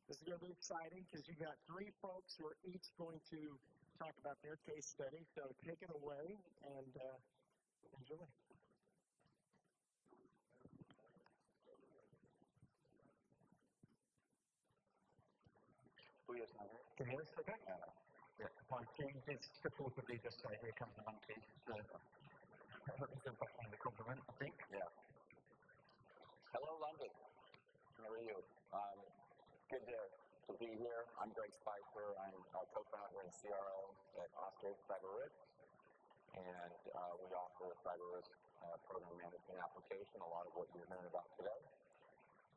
This is going to be exciting because you've got three folks who are each going to talk about their case study. So take it away and enjoy. Can you hear us okay? My team is supportably just say, here comes the monkey. So, it's a behind the compliment, I think. Yeah. Hello, London. How are you? Good to be here. I'm Greg Spicer. I'm a co-founder and CRO at Ostrich Cyber-Risk. And we offer cyber risk program management application, a lot of what you're hearing about today.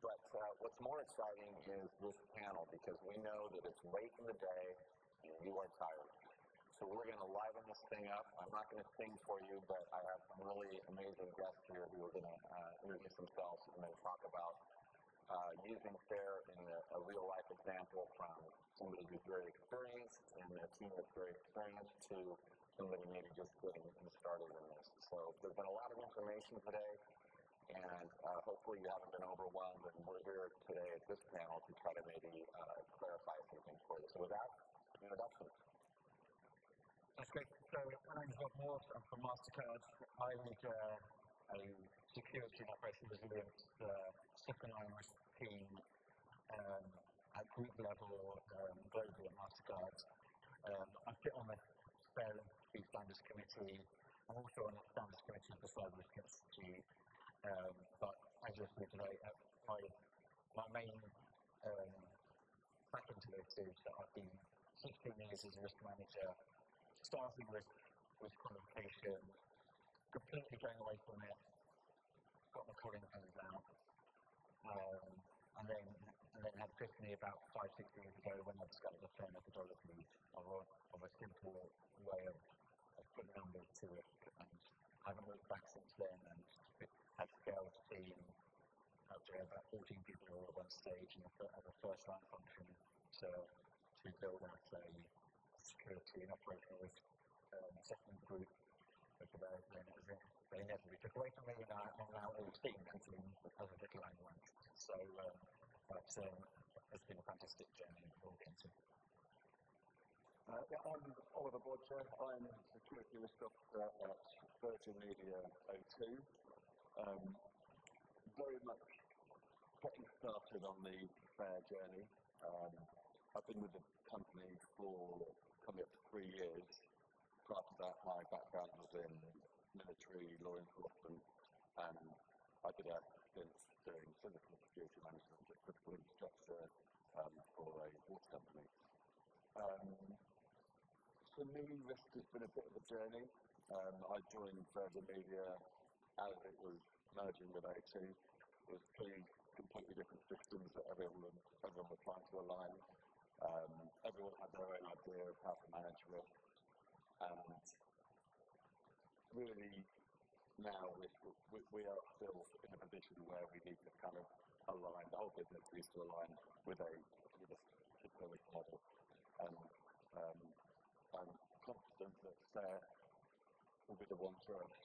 But what's more exciting is this panel, because we know that it's late in the day and you are tired. So we're going to liven this thing up. I'm not going to sing for you, but I have some really amazing guests here who are going to introduce themselves and then talk about using FAIR in a real-life example from somebody who's very experienced and a team that's very experienced to somebody maybe just getting started in this. So there's been a lot of information today. And hopefully you haven't been overwhelmed, and we're here today at this panel to try to maybe clarify some things for you. So with that, introduction. That's great. So my name is Bob Morse. I'm from Mastercard. I lead a security and operational resilience second line risk team at group level globally at Mastercard. I sit on the FAIR Standards Committee. I'm also on the Standards Committee of the Cyber Risk Institute. But as you'll see today, my main back into this is that I've been 16 years as a risk manager, starting with qualification, completely going away from it, got my calling pens out, and then had epiphany about 5-6 years ago when I discovered the FAIR methodology of a simple way of putting numbers to it, and I haven't looked back since then. And had scaled a team up to about 14 people all at one stage as a first-line function to build out a security and operational risk assessment group. But they inevitably took away from me, and I'm now all team until as a little anyone. So it's been a fantastic journey we'll get into. I'm Oliver Bodger. I'm Security Risk Officer at Virgin Media O2. Very much getting started on the FAIR journey. I've been with the company for coming up to 3 years. Prior to that, my background was in military law enforcement, and I did a stint doing physical security management of critical infrastructure for a water company. For me, risk has been a bit of a journey. I joined Virgin Media as it was merging with O2. It was three completely different systems that everyone was trying to align. Everyone had their own idea of how to manage risk. And really now we are still in a position where we need to kind of align, the whole business needs to align with a particular risk model. And I'm confident that FAIR will be the one for us.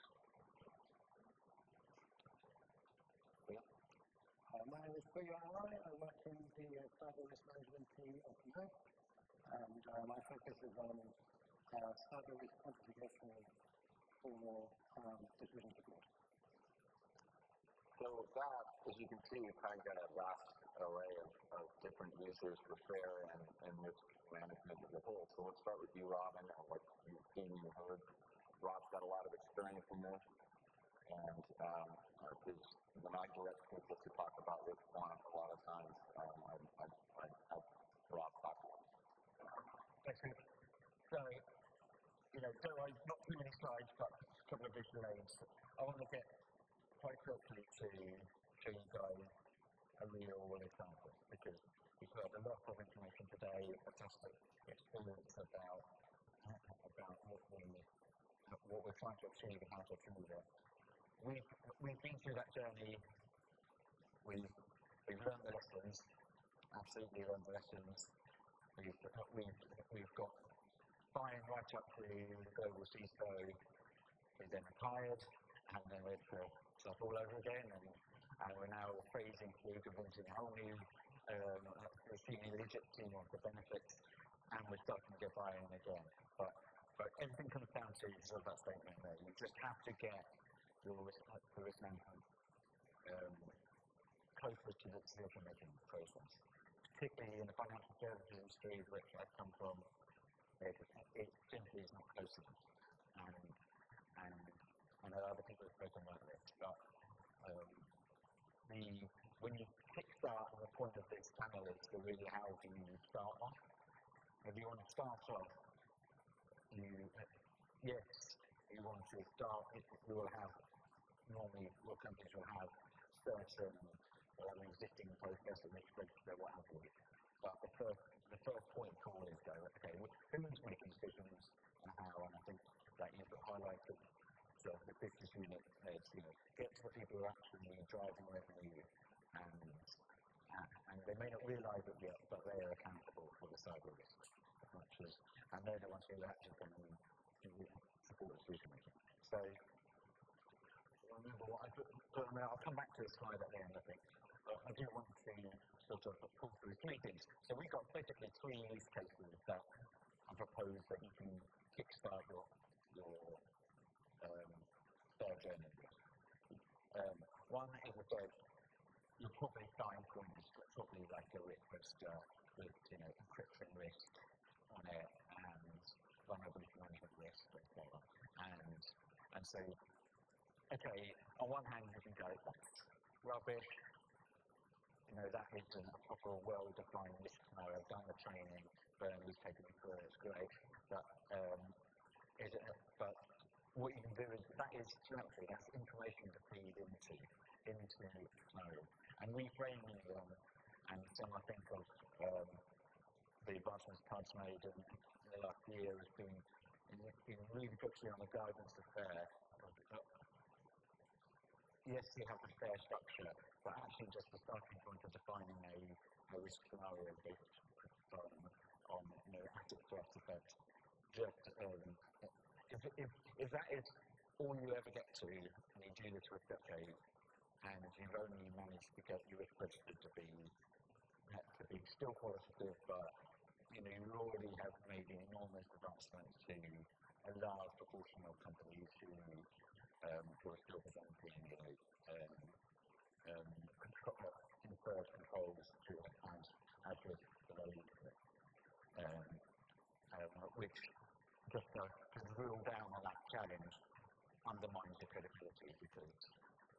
My name is Pooya Alai. I work in the cyber risk management team at Maersk, and my focus is on cyber risk quantification for decision support. So with that, as you can see, we've kind of got a vast array of different users for FAIR and risk management as a whole. So let's start with you, Robin, and what you've seen and heard. Rob's got a lot of experience in this. And when I direct people to talk about risk quant, a lot of times I have Rob talk to them. Excellent. So, not too many slides, but a couple of visual aids. I want to get quite quickly to show you guys a real example, because we've heard a lot of information today, fantastic experience about what we're trying to achieve and how to achieve it. We've been through that journey. We've learned the lessons, absolutely learned the lessons. We've got buying right up to the global CISO, who then retired, and then we're for stuff all over again, and we're now phasing through convincing a whole new we're seeing a legit team of the benefits, and we're starting to get buy-in again. But everything comes down to sort of that statement there. You just have to get your risk management closer to the decision-making process. Particularly in the financial services industry, which I've come from, it simply is not close enough. And I know other people have spoken about this, but when you kickstart, the point of this panel is to really how do you start off. If you want to start off, you want to start, you will have, normally your companies will have certain, an existing process in which register what have you. But the first point call is go, okay, who's making decisions and how, and I think that you've highlighted the business unit as, get to the people who are actually driving revenue, and they may not realise it yet, but they are accountable for the cyber risks as much as, and they're the ones who are actually going to support decision making. So remember what I'll come back to the slide at the end, I think. I do want to sort of pull through three things. So we've got basically three use cases that I propose that you can kickstart your fair journey with. One, as I said, you're probably starting point is probably like a risk register with encryption risk on it and vulnerability management risk and so on. And so, okay, on one hand you can go, that's rubbish. That isn't a proper well-defined risk scenario. I've done the training, Bernie's taken me through it, it's great. But what you can do is, that is telemetry, that's information to feed into scenarios. And reframing them, and some I think of the advancements Card's made in the last year has been really focusing on the guidance of FAIR. Yes, you have the FAIR structure, but actually just the starting point of defining a risk scenario based on asset threat effect. Just if that is all you ever get to, and you do this for a decade, and you've only managed to get your risk registered to be still qualitative, but you already have made enormous advancements to a large proportion of companies who are still presenting inferred controls to as risk below which just to drill down on that challenge undermines the credibility because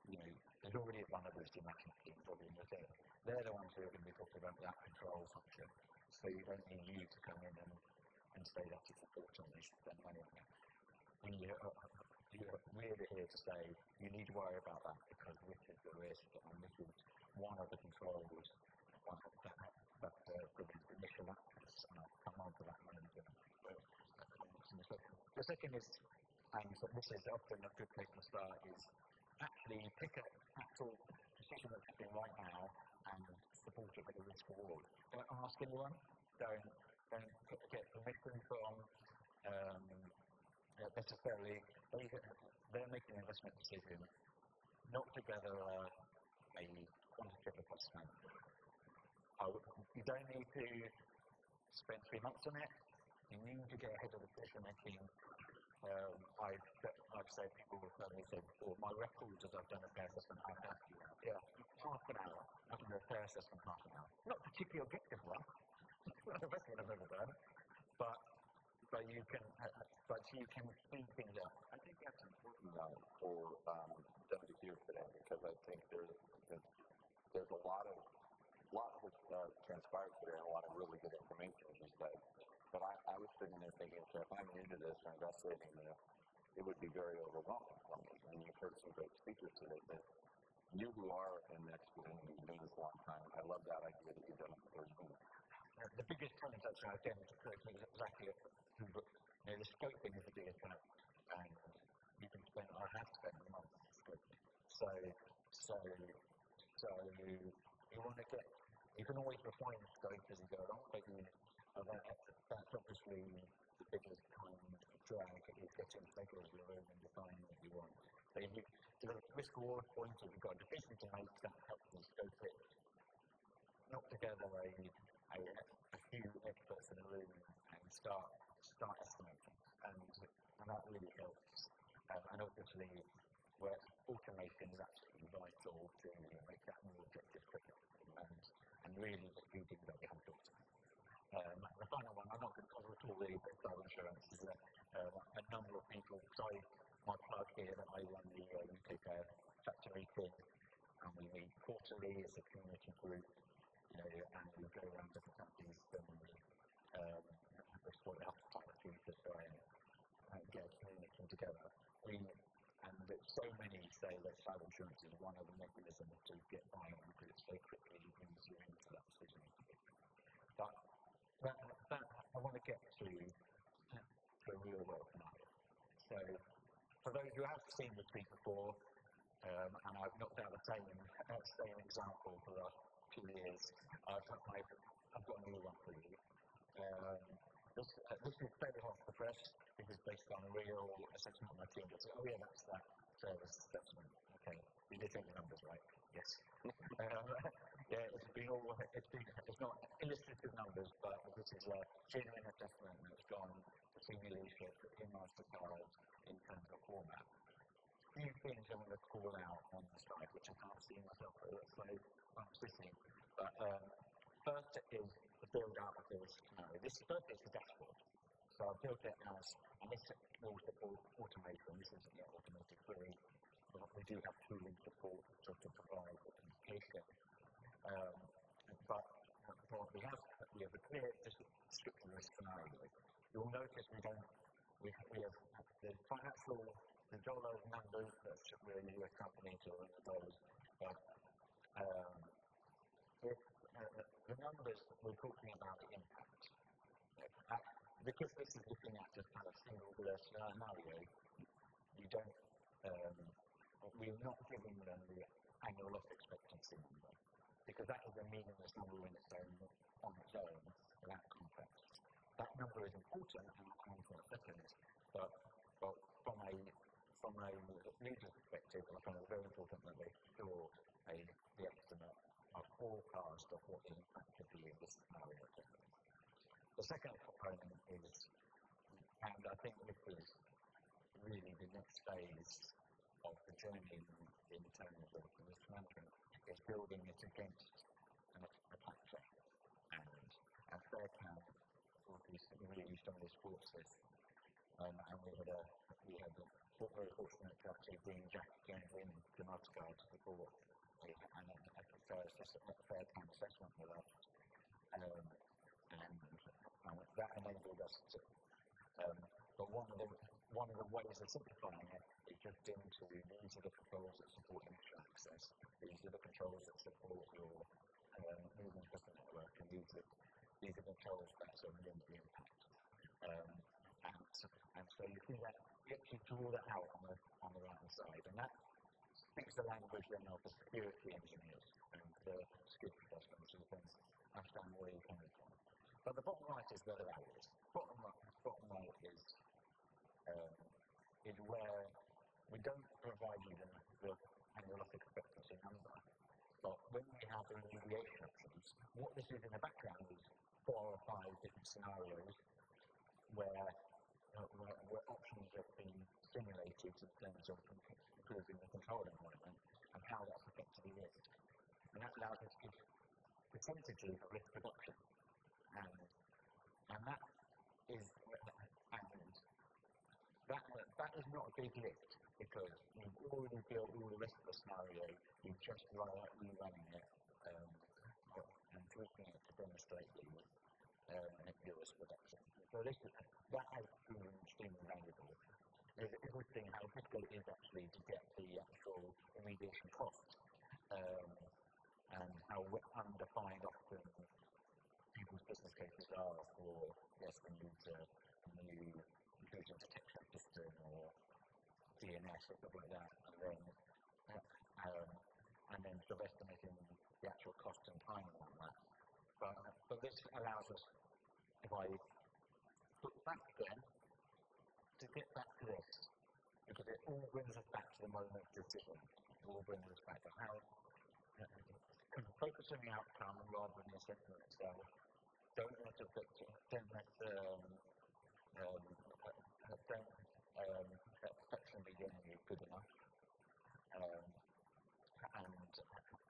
there's already a vulnerability management team probably in the team. They're the ones who are going to be talking about that control function. So you don't need you to come in and say that it's important, you should spend money on it. You're really here to say you need to worry about that because this is the risk and this is one of the controls that prevents initial access, and I'll come on to that in a minute. The second is, and this is often a good place to start, is actually pick an actual decision that's happening right now and support it with a risk reward. Don't ask anyone, don't get permission from necessarily. They're making an investment decision, not together a quantitative assessment. You don't need to spend 3 months on it. You need to get ahead of the decision making. I've said, people will certainly say before, my record is I've done a fair assessment, half an hour. I've done a fair assessment half an hour. Not a particularly objective one. It's not the best one I've ever done. But you can speed things up. I think that's important now for them to hear today because I think there's a lot has transpired today and a lot of really good information, as you said. But I was sitting there thinking, if I'm into this or investigating this, it would be very overwhelming for me. And you've heard some great speakers today that you who are an expert and you've been doing this a long time, I love that idea that you've done it for 30 minutes. The biggest challenge actually I've done is exactly the scoping is the biggest challenge, and you can spend, I have spent months scoping. So you want to get, you can always refine the scope as you go along, but that's obviously the biggest kind of drag is getting stakeholders in the room and defining what you want. So the risk reward point, if you've got a decision to make, that helps you scope it. knock together a few experts in a room and start estimating, and that really helps. And obviously, where automation is absolutely vital to make that more objective quicker, and really the few things that we have talked about. The final one, I'm not going to cover it all really, but cyber insurance is a number of people. So my plug here that I run the UK chapter meeting, and we meet quarterly as a community group, and we go around different countries and we sort out opportunities to try and get a community together. And so many say that cyber insurance is one of the mechanisms to get by because it's so quickly brings you into that decision. But that I want to get to a real world scenario. So for those who have seen the speak before, and I've knocked out the same example for the last 2 years, I've got a new one for you. This is fairly hot off the press. This is based on a real assessment of my team. That's that service assessment. Okay, you did take the numbers right. Yes. It's not illustrative numbers, but this is a genuine assessment that's gone to senior leadership in Mastercard in terms of format. A few things I want to call out on the slide, which I can't see myself, so I'm sitting. But first is the build out of this scenario. This first is the dashboard. So I've built it as, and this will support automation. This isn't yet automated fully, but we do have tooling support to provide automation. But we have a clear description of this scenario. You'll notice we have the financial, the dollar numbers that we're a US company, so we're in the dollars. But the numbers we're talking about the impact. Because this is looking at just kind of single scenario, you don't, we're not giving them the annual loss expectancy number, because that is a meaningless number on its own, without context. That number is important, and I'll come on to in a second, but from a leader's perspective, I find it very important that they store the estimate, a forecast of what the impact could be in this scenario. The second component is, and I think this is really the next phase of the journey in terms of risk management, is building it against an attack chain. And Faircam really strongly supports this. And we had very fortunate to actually bring Jack Jones in to Mastercard to support a Faircam assessment with us. And that enabled us to, but one of the ways of simplifying it is just into these are the controls that support initial access, these are the controls that support your movement across the network, and these are the controls that sort of limit the impact. And so you see that, you actually draw that out on the right hand side, and that speaks the language then of the security engineers and the security professionals who can understand where you're coming from. But the bottom right is where the value is. Bottom right is where we don't provide you the annual loss expectancy number, but when we have the remediation options, what this is in the background is 4 or 5 different scenarios where options have been simulated in terms of improving the control environment and how that's affected the risk. And that allows us to give percentages of risk reduction. And that is not a big lift, because you've already built all the rest of the scenario, you've just rerunning it and tweaking it to demonstrate your risk reduction. So that has proven extremely valuable. There's a good thing how difficult it is actually to get the actual remediation cost, and how undefined often people's business cases are for, yes, we need a new intrusion detection system or DNS or stuff like that, and then sort of estimating the actual cost and time on that. But this allows us, if I look back again, to get back to this, because it all brings us back to the moment of decision. It all brings us back to how kind of focus on the outcome rather than the assessment itself. Don't let the perfection be the enemy of good enough.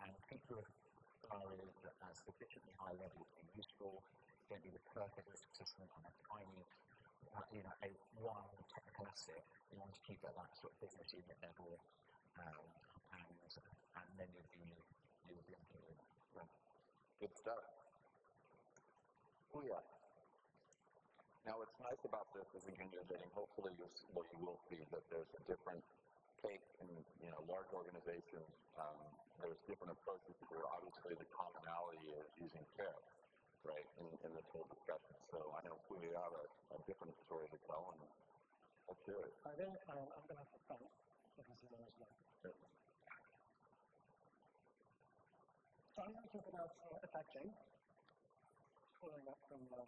And think of scenarios that are sufficiently high level to be useful. Don't be the perfect risk assessment on a tiny, a one technical asset. You want to keep at that sort of business unit level, and then you'll be okay with it. Right. Good stuff. Pooya. Now, what's nice about this is, again, you're getting, hopefully, you will see that there's a different take in, large organizations. There's different approaches where obviously the commonality is using care, right, in this whole discussion. So I know Pooya have a different story to tell, and let's hear it. I think I'm going to have to start because there is one. So I'm going to talk about attack chain, following up from the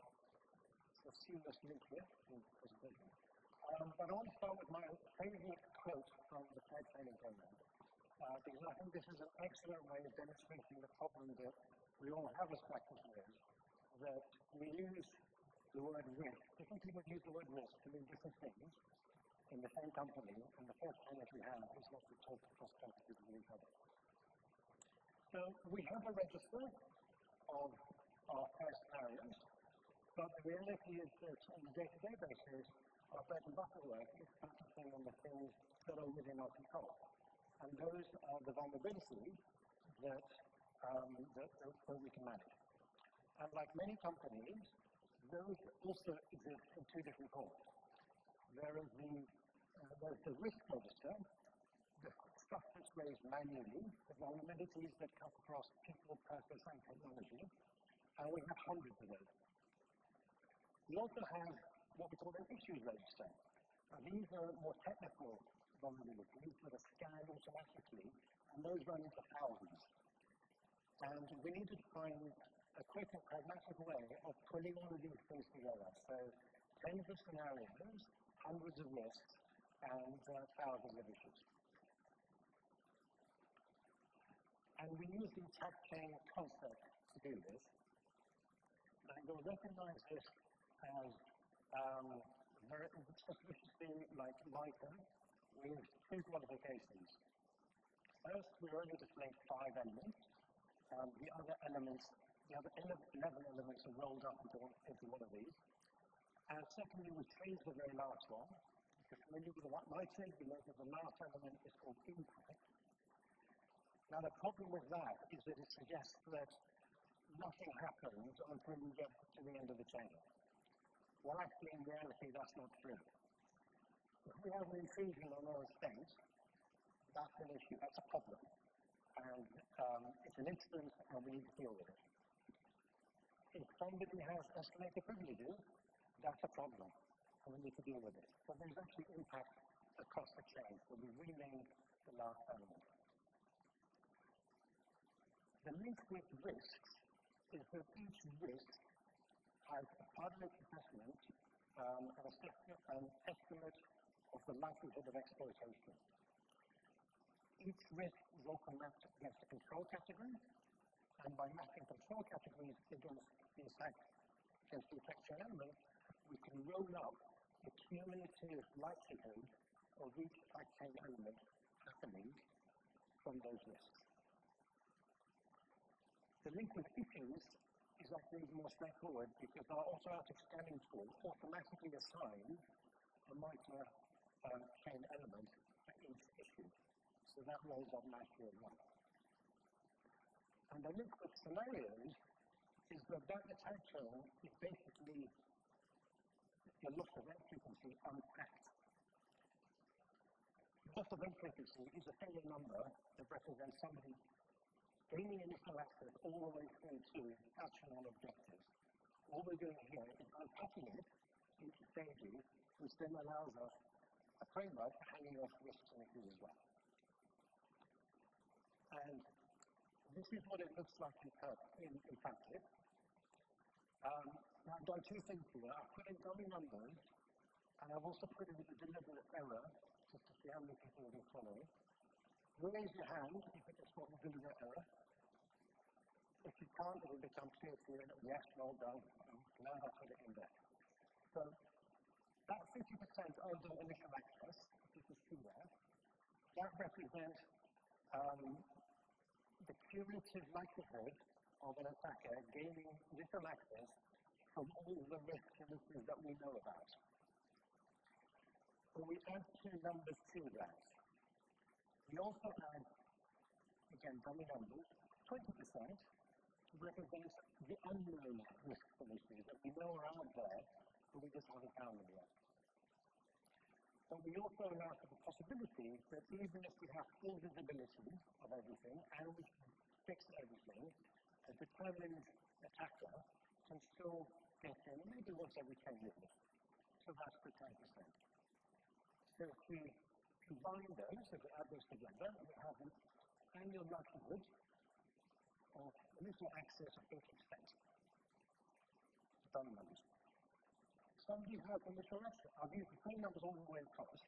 seamless link here in the presentation. But I want to start with my favorite quote from the threat training program, because I think this is an excellent way of demonstrating the problem that we all have as practitioners, that we use the word risk. Different people use the word risk to mean different things in the same company, and the first thing that we have is not to talk across companies with each other. So we have a register of our first scenarios, but the reality is that on a day-to-day basis, our bread and butter work is focusing on the things that are within our control. And those are the vulnerabilities that we can manage. And like many companies, those also exist in two different forms. There's the risk register, the stuff that's raised manually, the vulnerabilities that cut across people, process, and technology, and we have hundreds of those. We also have what we call an issues register. These are more technical vulnerabilities that are scanned automatically, and those run into thousands. And we need to find a quick and pragmatic way of pulling all of these things together. So tens of scenarios, hundreds of risks, and thousands of issues. And we use the attack chain concept to do this. And you'll recognize this as very suspiciously like MITRE with two qualifications. First, we're only displaying 5 elements. The other 11 elements are rolled up into one of these. And secondly, we change the very last one. If you're familiar with what MITRE is, you know that the last element is called impact. Now, the problem with that is that it suggests that nothing happens until we get to the end of the chain. Well, actually, in reality, that's not true. If we have an intrusion on our estate, that's an issue, that's a problem. And it's an incident, and we need to deal with it. If somebody has escalated privileges, that's a problem, and we need to deal with it. So there's actually impact across the chain, so we rename the last element. The link with risks is that each risk has a part of its assessment, an estimate of the likelihood of exploitation. Each risk is also mapped against a control category, and by mapping control categories against the attack chain element, we can roll up the cumulative likelihood of each attack chain element happening from those risks. The link with issues is actually more straightforward because our automatic scanning tool automatically assigns a MITRE chain element for each issue. So that rolls up nicely as well. And the link with scenarios is that attack chain is basically the loss event frequency unpacked. Loss event frequency is a single number that represents somebody gaining initial access all the way through to action on objectives. All we're doing here is unpacking it into stages, which then allows us a framework for hanging off risks and issues as well. And this is what it looks like in practice. Now, I've done two things here. I've put in dummy numbers, and I've also put in a deliberate error, just to see how many people will be following. You raise your hand if it is not a deliberate error. If you can't, it will become clear to you that yes, well done, now I'll put it in there. So that 50% under initial access, you can see there, that represents the cumulative likelihood of an attacker gaining initial access from all the risk indices that we know about. So we add two numbers to that. We also add, again, dummy numbers, 20% represents the unknown risk indices that we know are out there, but we just haven't found them yet. But we also allow for the possibility that even if we have full visibility of everything and we can fix everything, a determined attacker can still get in maybe once every 10 years. So that's the 10%. So if we combine those, if we add those together, we have an annual likelihood of initial access of 80%. Dummy numbers. Somebody has initial access. I've used the same numbers all the way across.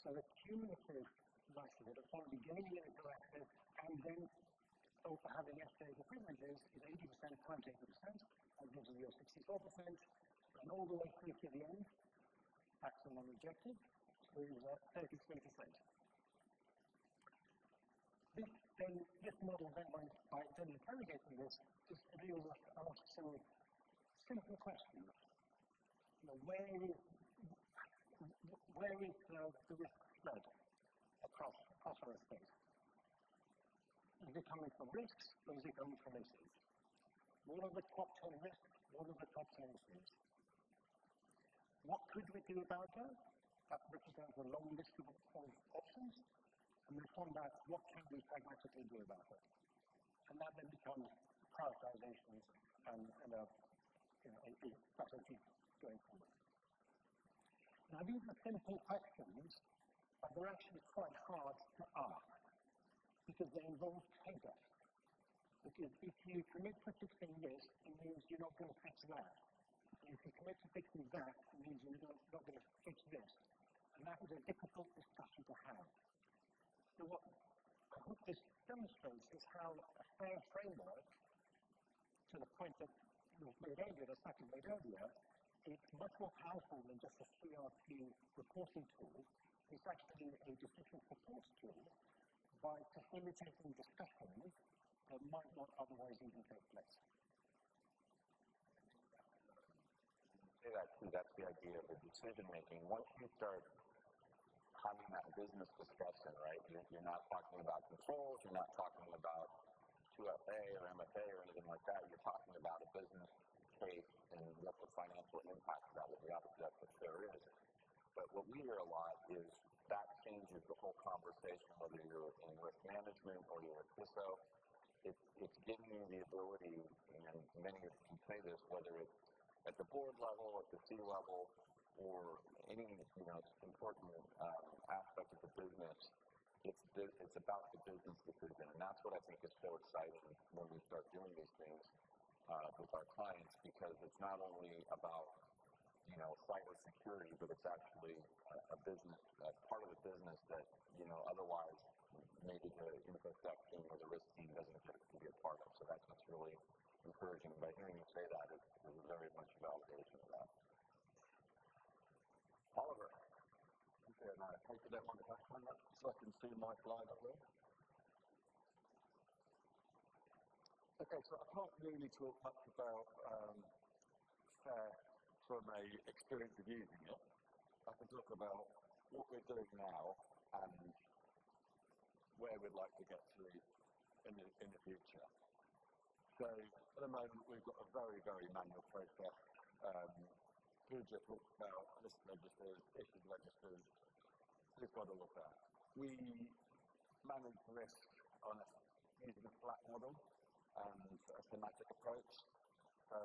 So the cumulative likelihood of somebody gaining initial access and then also having estimated privileges is 80% times 80%. That gives you your 64%. And all the way through to the end, maximum rejected, is 33%. This model then, by then interrogating this, just reveals us some simple questions. Where is the risk spread across our estate? Is it coming from risks or is it coming from issues? What are the top 10 risks? What are the top 10 issues? What could we do about that? That represents a long list of options. And then from that, what can we pragmatically do about it? And that then becomes prioritizations and a strategy going forward. Now, these are simple questions, but they're actually quite hard to ask because they involve trade-off. Because if you commit to fixing this, it means you're not going to fix that. And if you commit to fixing that, it means you're not going to fix this. And that is a difficult discussion to have. So what I hope this demonstrates is how a fair framework, to the point that was made earlier, that Saki made earlier, it's much more powerful than just a CRT reporting tool. It's actually a decision support tool by facilitating discussions that might not otherwise even take place. Say that too, that's the idea of the decision making. Once you start having that business discussion, right, you're not talking about controls, you're not talking about 2FA or MFA or anything like that, you're talking about a business case and what the financial impact of that will be. Obviously, that's what there is. But what we hear a lot is that changes the whole conversation, whether you're in risk management or you're a CISO. It's giving you the ability, and many of you can say this, whether it's at the board level, at the C level, or any important aspect of the business, it's about the business decision. And that's what I think is so exciting when we start doing these things with our clients, because it's not only about cyber security, but it's actually a business, part of the business that otherwise maybe the infosec team or the risk team doesn't get to be a part of. So that's what's really encouraging. By hearing you say that is very much validation of that. Oliver, okay, now I take that one back on that so I can see my slide up there. Okay, so I can't really talk much about FAIR from an experience of using it. I can talk about what we're doing now and where we'd like to get to in the future. So at the moment we've got a very, very manual process. Pooja talked about list registers, issued registers. We've got all of that. We manage risk using a flat model and a thematic approach. So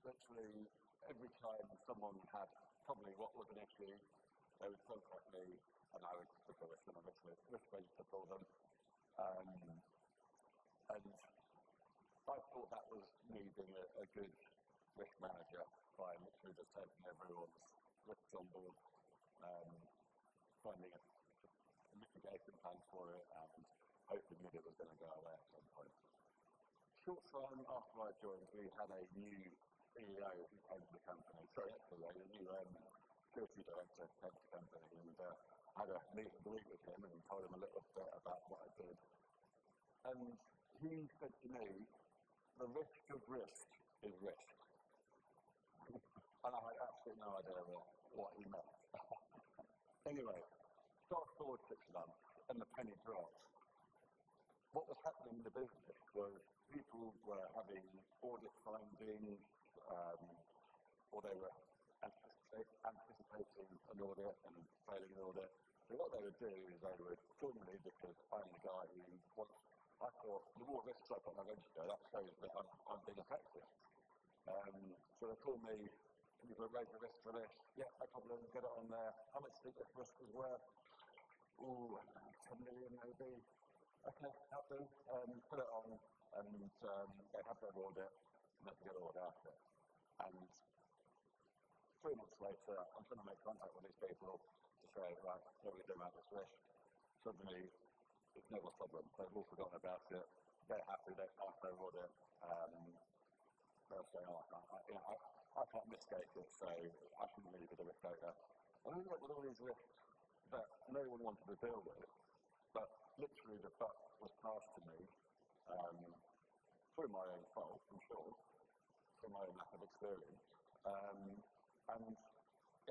literally every time someone had probably what was an issue, they would contact me and I would put a risk on a risk register for them. And I thought that was me being a good risk manager by literally just taking everyone's risks on board, finding a mitigation plan for it, and hoping that it was going to go away at some point. short time after I joined, we had a new CEO who came to the company. Sorry, actually, a new security director came to the company, and I had a meet and greet with him and told him a little bit about what I did. And he said to me, the risk of risk is risk. And I had absolutely no idea what he meant. Anyway, fast forward 6 months, and the penny dropped. What was happening in the business was people were having audit findings, or they were anticipating an audit and failing an audit. So what they would do is they would call me because I'm the guy who wants, I thought, the more risks I put on my register, that shows that I'm being effective. So they call me, can you raise the risk for this? Yeah, no problem, get it on there. How much do you think this risk is worth? Ooh, 10 million maybe. Okay, help them, put it on, and they have their audit, and they forget all about it. And 3 months later, I'm trying to make contact with these people to say, right, what are we doing about this risk? Suddenly, it's no problem. They've all forgotten about it. They're happy, they passed their audit. They'll say, I can't mitigate it, so I shouldn't really be the risk owner. And I ended up with all these risks that no one wanted to deal with, but literally the buck was passed to me through my own fault, I'm sure, through my own lack of experience. And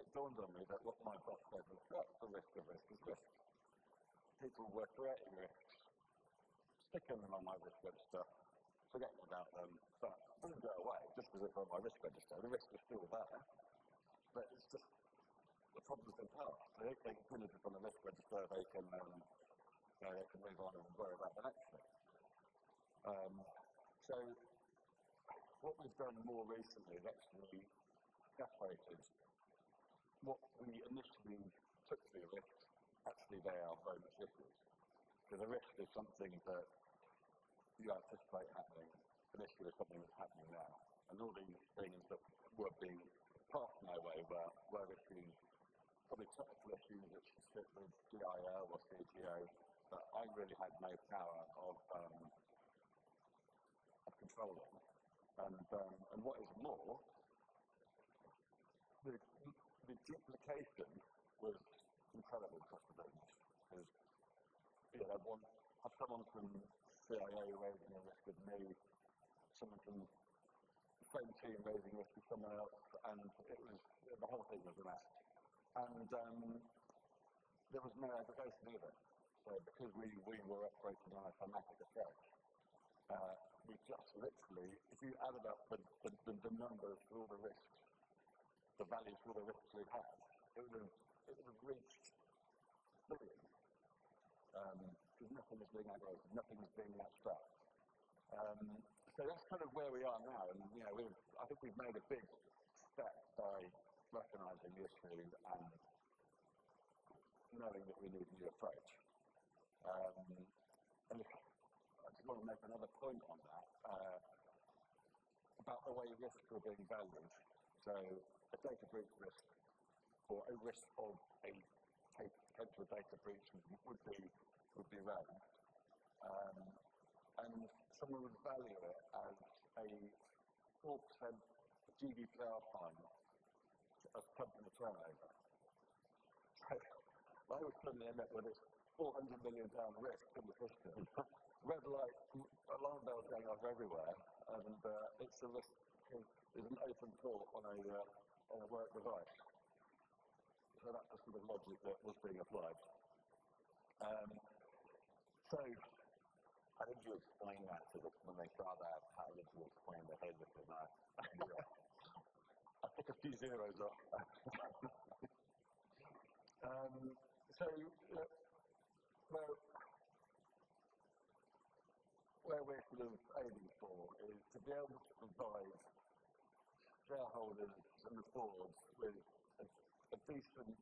it dawned on me that what my boss said was, the risk of risk is risk. People were creating risks, sticking them on my risk register, forgetting about them, but it doesn't go away just because it's on my risk register. The risk is still there, but it's just the problem's been passed. So if they continue to put on the risk register, they can move on and worry about the next thing. So what we've done more recently is actually separated what we initially took to be a risk. Actually, they are very much issues. Because a risk is something that you anticipate happening. An issue is something that's happening now. And all these things that were being passed my way were issues, probably technical issues that should sit with CIO or CTO, that I really had no power of controlling. And what is more, the duplication was incredible across the business. Because have someone from CIA raising a risk with me, someone from the same team raising risk with someone else, and the whole thing was a mess. And there was no aggregation either. So because we were operating on a thematic approach, we just literally, if you added up the numbers for all the risks, the values for all the risks we've had, it would have reached billions. Because nothing was being aggregated, nothing was being matched up. So that's kind of where we are now, and I think we've made a big step by recognising the issue and knowing that we need a new approach. And I just want to make another point on that, about the way risks are being valued. So a data breach risk, or a risk of a potential data breach would be raised. And someone would value it as a 4% GDPR fine of company turnover. So I was suddenly end up with this £400 million risk in the system. Red light, alarm bells going off everywhere, and it's a risk. There's an open port on a work device. So that's the sort of logic that was being applied. So, how did you explain that to when they saw that? How did you explain the head with the knife? I took a few zeros off. Where we're sort of aiming for is to be able to provide shareholders and the board with a decent,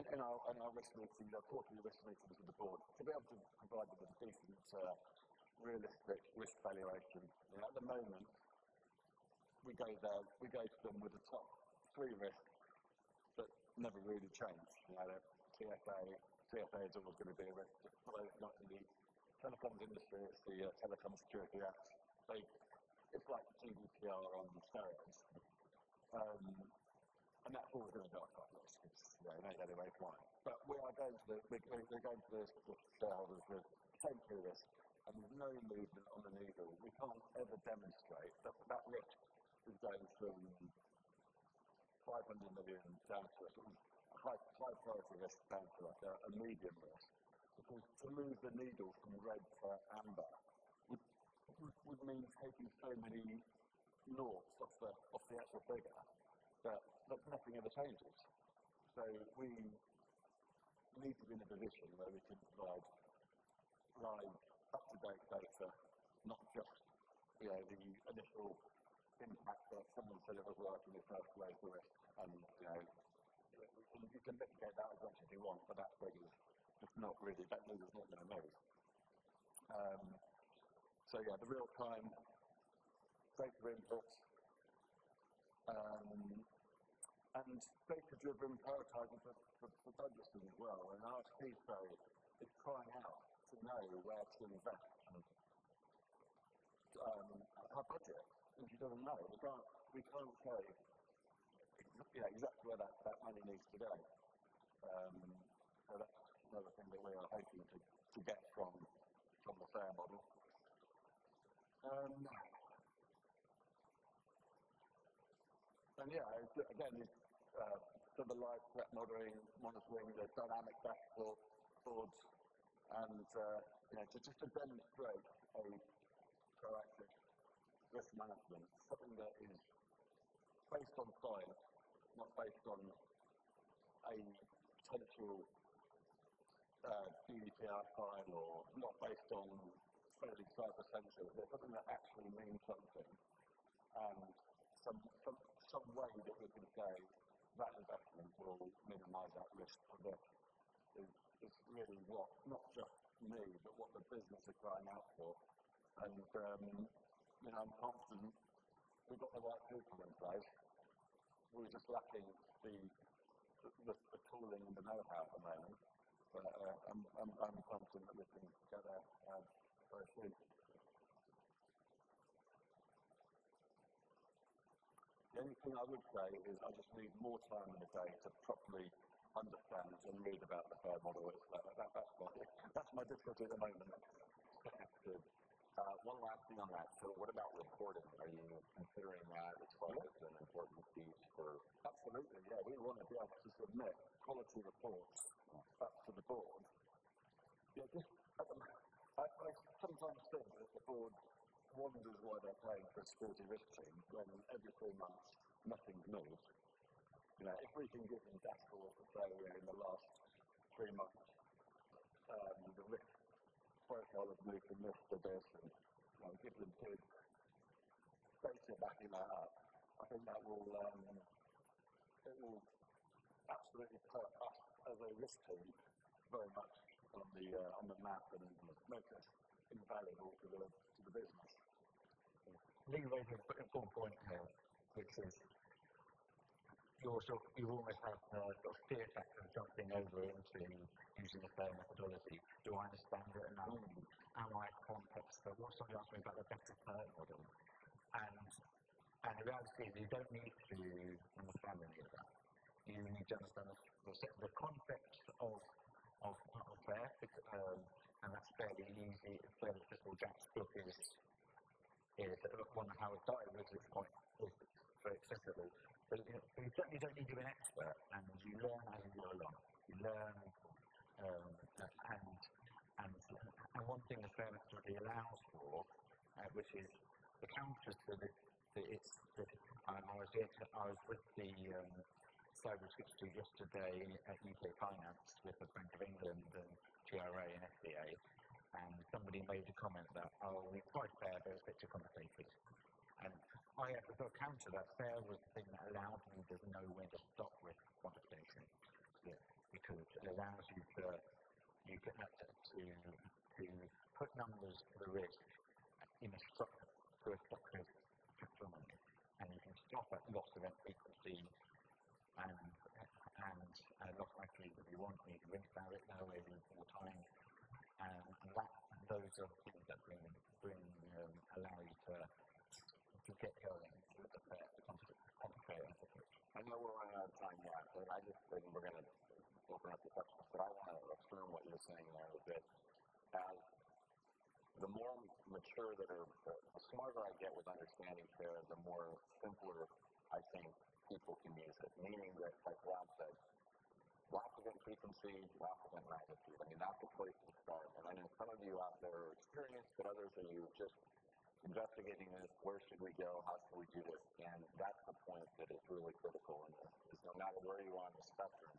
in our risk meetings, our quarterly risk meetings with the board, to be able to provide them with a decent, realistic risk valuation. At the moment, we go to them with the top 3 risks that never really change. TFA is always going to be a risk, just not in the telecoms industry, it's the Telecom Security Act. It's like GDPR on steroids. And that's always going to go up risk. No getting away from it. But we're going to the shareholders with potential risk, and there's no movement on the needle. We can't ever demonstrate that risk is going from 500 million down to a high priority risk down to like a medium risk. Because to move the needle from red to amber would mean taking so many noughts off the actual figure that nothing ever changes. So we need to be in a position where we can provide live, up-to-date data, not just the initial impact that someone said it was worth in the first place for risk. And you can mitigate that as much as you want, but that figure is just not really, that needle's not going to move. So the real-time data input and data-driven prioritising for budgeting as well. And our CISO is crying out to know where to invest our budget. And she doesn't know. We can't say exactly where that money needs to go. So that's another thing that we are hoping to get from the FAIR model. And again, for the live threat monitoring, the dynamic dashboards, and just to demonstrate a proactive risk management, something that is based on science, not based on a potential GDPR fine, or not based on fairly cyber essentials. There's something that actually means something, and some way that we can say that investment will minimise that risk for this is really what, not just me, but what the business is crying out for. And I'm confident we've got the right people in place. We're just lacking the tooling and the know-how at the moment. But I'm confident that we can get there very soon. The only thing I would say is I just need more time in the day to properly understand and read about the FAIR model. That's my difficulty at the moment. Good. One last thing on that. So what about reporting? Are you considering that as far as an important piece for... Absolutely, yeah. We want to be able to submit quality reports up to the board. I sometimes think that the board wonders why they're paying for a security risk team when every 3 months nothing's moved. If we can give them dashboards to say in the last 3 months the risk profile has moved from this to this, and give them good data backing that up, I think that will absolutely put us as a risk team very much on the map and make us invaluable to the business. Lee raised an important point here, which is you almost have sort of fear factor of jumping over into using the FAIR methodology. Do I understand it enough? Am I complex? So what somebody asked me about the better FAIR model, and the reality is you don't need to understand any of that. You need to understand the concept of FAIR, and that's fairly easy. It's fairly simple. Jack's book is one how it started with this point is very accessible. But you certainly don't need to be an expert, and you learn as you go along. You learn, and one thing the FAIR methodology allows for, which is the counter to this. I was with the Cyber-Risk Institute yesterday at UK Finance with the Bank of England and TRA and FDA, and somebody made a comment that, we've tried FAIR, but it's a bit too complicated. And I have to counter that. FAIR was the thing that allowed me to know when to stop risk quantification, because it allows you to put numbers for the risk in a structured taxonomy, and you can stop at loss event frequency and loss likelihood if you want. You can rinse out it now every 4 times, and those are things that allow you to get going with the fair, to concentrate on it. I know we're running out of time yet, but I just think we're going to open up the questions. But I want to affirm what you're saying there, is that as the more mature the smarter I get with understanding fair, the more simpler I think people can use it. Meaning that, like Rob said, loss event frequency, loss event magnitude. I mean, that's the place to start. And I know some of you out there are experienced, but others of you just investigating this, where should we go, how should we do this? And that's the point that is really critical in this, is no matter where you are on the spectrum,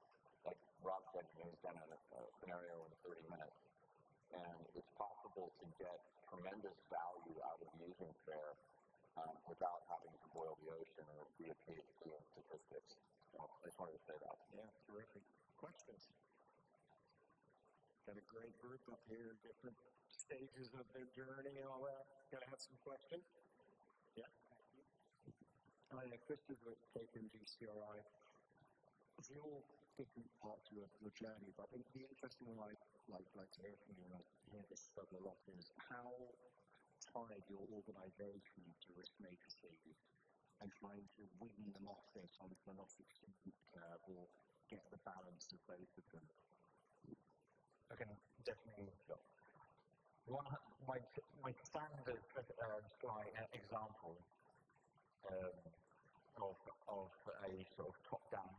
like Rob said, he's done a scenario in 30 minutes. And it's possible to get tremendous value out of using FAIR without having to boil the ocean or be a PhD in statistics. So I just wanted to say that. Yeah, terrific. Questions? Got a great group up here, different stages of their journey and all that. Got to have some questions? Yeah. Hi, Christopher at KPMG CRI. They're all different parts of your journey, but I think the interesting one I'd like to hear from you, and I hear this struggle a lot, is how tied your organisation to risk matrices and trying to wean them off this onto an off-exceedant curve or get the balance of both of them. I can definitely. My standard slide example of a sort of top-down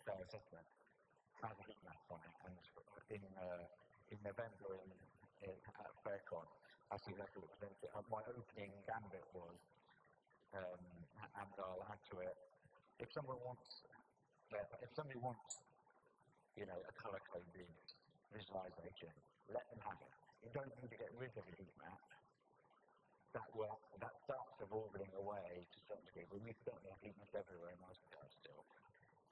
fair assessment has a heat map on it, and in November at FairCon, that's exactly what I presented. My opening gambit was, and I'll add to it, if somebody wants, a colour-coded visualization, let them have it. You don't need to get rid of a heat map. That starts evolving away to some degree. We certainly have heat maps everywhere in Mastercard still.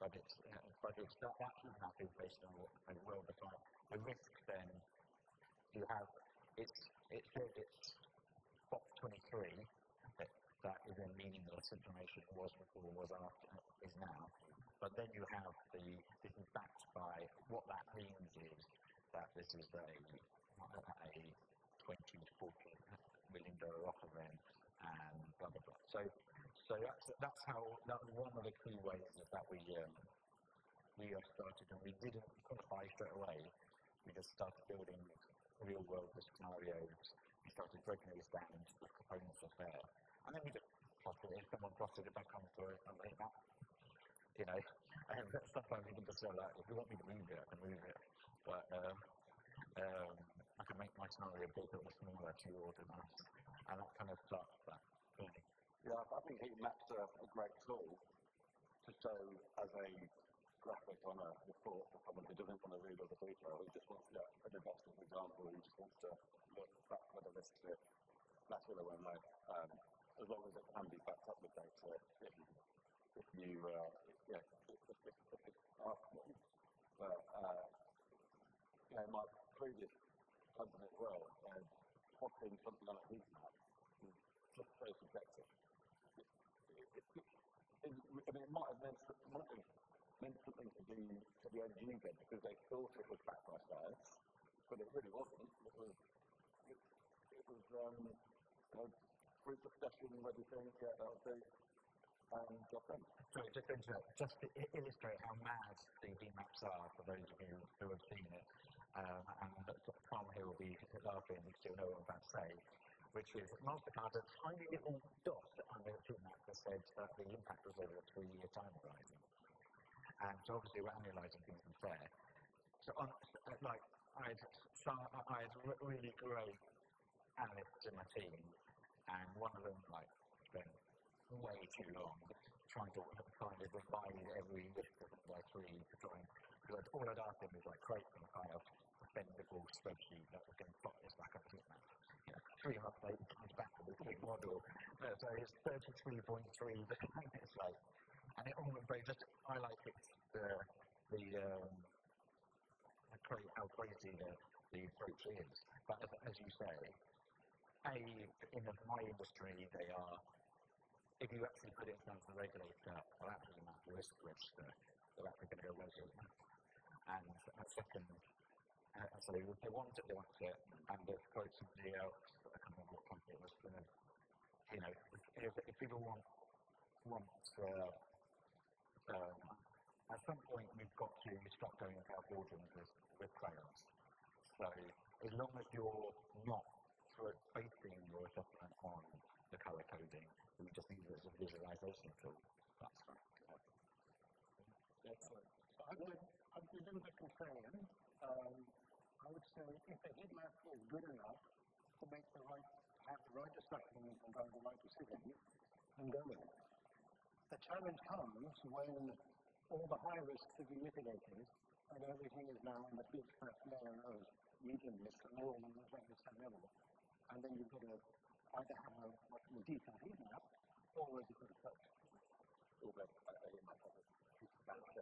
But that heat map is based on a well-defined. The risk then, you have, it says it's box 23, that is then meaningless information, was before, was after, is now. But then you have this is backed by, what that means is that this is a $20 to $40 million offer then, and blah blah blah. So that's one of the key ways that we started, and we didn't quantify straight away. We just started building real world scenarios. We started breaking these down into the components of FAIR, and then we just plotted it. If someone plotted it back onto it, and like that, and sometimes you can just say like, if you want me to move it, I can move it, but I can make my scenario a bit smaller to yours and us, and that kind of starts that journey. Yeah, I think heat maps are a great tool to show as a graphic on a report for someone who doesn't want to read all the detail, who just wants to get a deduction, for example, who just wants to look back where the risks sit. That's what I want to know. As long as it can be backed up with data, if you ask me. But my previous company as well, plotting something on a heat map is just so subjective. It might have meant something to the end user because they thought it was backed by science, but it really wasn't. It was group discussion, what do you think? Yeah, that'll do. And Sorry, just to illustrate how mad the heat maps are for those of you who have seen it, and Tom here will be laughing because he'll know what I'm about to say, which is Mastercard had a tiny little dot on the heat map that said that the impact was over a 3-year time horizon. And so obviously we're annualising things in FAIR. So I had really great analysts in my team, and one of them spent way too long trying to kind of divide every risk by 3 to try and, because all I'd asked him was create some kind of defendable spreadsheet that was going to plot this back up to heat map. 3 months later, it comes back with this big model. So it's 33.3, it's and it all just highlighted how crazy the approach is. But as you say, in my industry, they are, if you actually put it in front of the regulator, they're actually not risk register, they're actually going to go regulate that. And second, So if they want it, and they've quoted somebody else, I can't remember what company it was, if people want at some point we've got to stop going into our boardrooms with crayons. So as long as you're not basing your assessment on the colour coding, we just use it as a visualisation tool. That's right. Excellent. So I've been a little bit contrarian. I would say if the heat map is good enough to have the right discussions and drive the right decisions, then go with it. The challenge comes when all the high risks have been mitigated and everything is now in the big fat layer of medium risk and all of them are at the same level. And then you've got to either have a much more detailed heat map or a different approach. Although a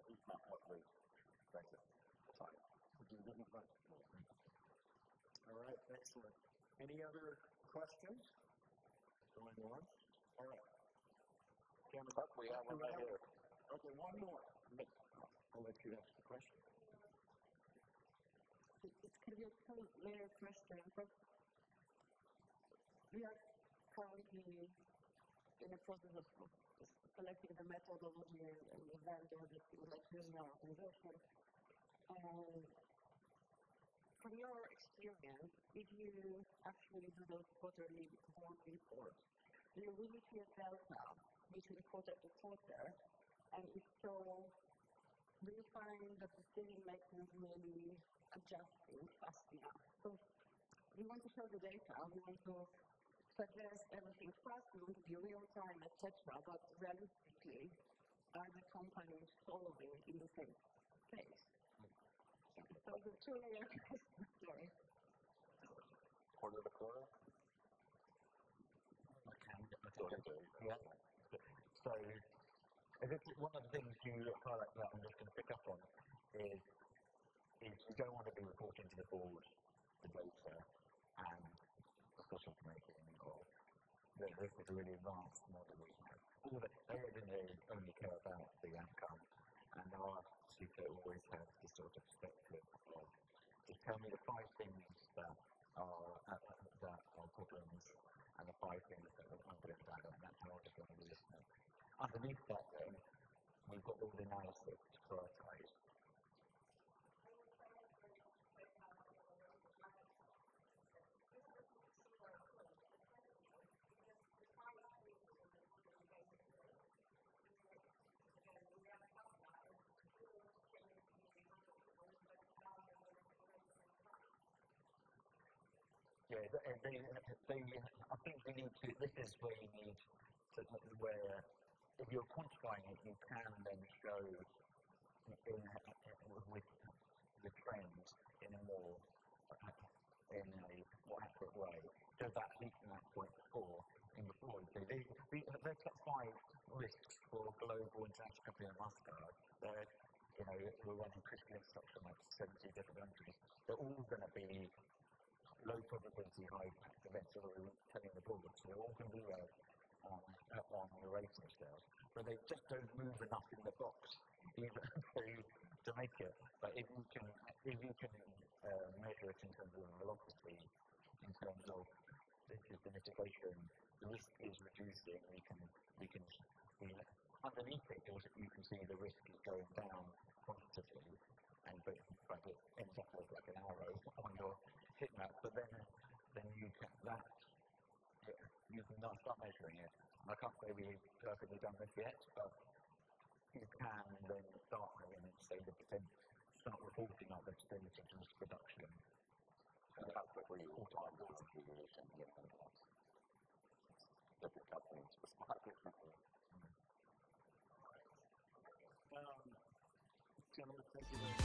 heat map what was better. Sorry. Which is a different approach. All right, excellent. Any other questions? Going on? All right. We have one right here. Okay, one more. I'll let you ask the question. It could be a layer question, but we are currently in the process of selecting the methodology and the vendor that we would like to use in our organization. And from your experience, if you actually do those quarterly board reports, do you really see a delta between quarter to quarter? And if so, do you find that the decision making is really adjusting fast enough? So we want to show the data, we want to suggest everything fast, we want to be real time, etc. But realistically, are the companies solving in the same space? So the two-layer question, sorry. Quarter to quarter? Yeah. So, one of the things you highlight that I'm just going to pick up on is you don't want to be reporting to the board the data and the social information or this is a really advanced model we have. They only care about the outcome, and our CISO always has this sort of perspective of just tell me the 5 things that are problems and the 5 things that I'm good about, and that's how I'm going to listen. Underneath that, then, we've got all the analysis to prioritize. Yeah, I think we need to, this is where you need to, where if you're quantifying it, you can then show with the trends in a more accurate way. Does that lead to that point before? So they've got 5 risks for global international company like Mastercard. We're running critical infrastructure in like 70 different countries. They're all going to be low probability, high impact events that we're telling the board. So they're all going to be on the rating scale. But they just don't move enough in the box to make it. But if you can measure it in terms of velocity, in terms of this is the mitigation, the risk is reducing, we can underneath it, you can see the risk is going down quantitatively, but it ends up with like an arrow on your hit map. But then you can not start measuring it. I can't say we've perfectly done this yet, but you can then start start reporting out the percentage of risk reduction. How quickly you automatic remediation different companies respond differently. Gentlemen, thank you very much.